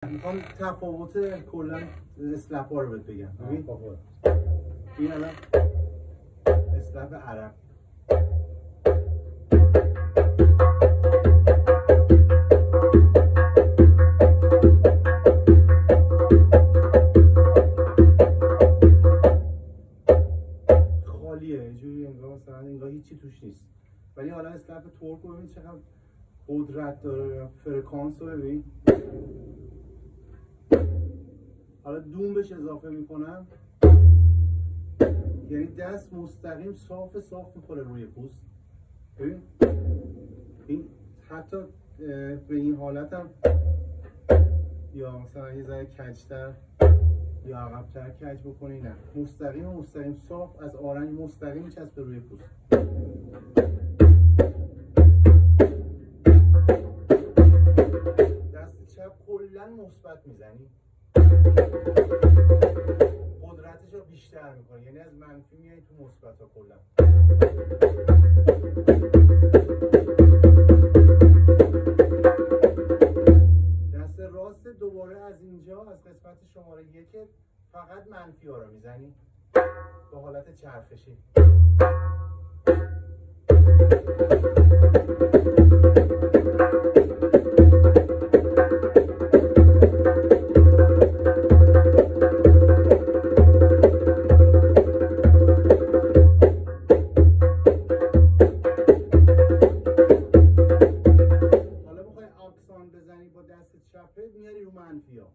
میخوام تفاوت کلا اسلپ ها رو بهت بگم. ببین این الان اسلپ عرب خالیه، اینجوری انگار مثلا انگار هیچی توش نیست. ولی حالا اسلپ تورک رو ببین چقدر قدرت داره، فرکانس رو ببین. حالا دوم بهش اضافه میکنم، یعنی دست مستقیم صاف میخوره روی پوست. ببین این حتی به این حالت هم یا مثلا یه ذره کج‌تر یا عقب‌تر کج بکنی، نه مستقیم صاف از آرنج مستقیم چسبه روی پوست. دست چپ کلا مثبت میزنی، قدرتش رو بیشتر میکنه، یعنی از منفی میای تو مثبت ها کلا. دست راست دوباره از اینجا از قسمت شماره 1 فقط منفی ها رو میزنی به حالت چرخشی. بزنی با دست چپت میاری رو منفی ها.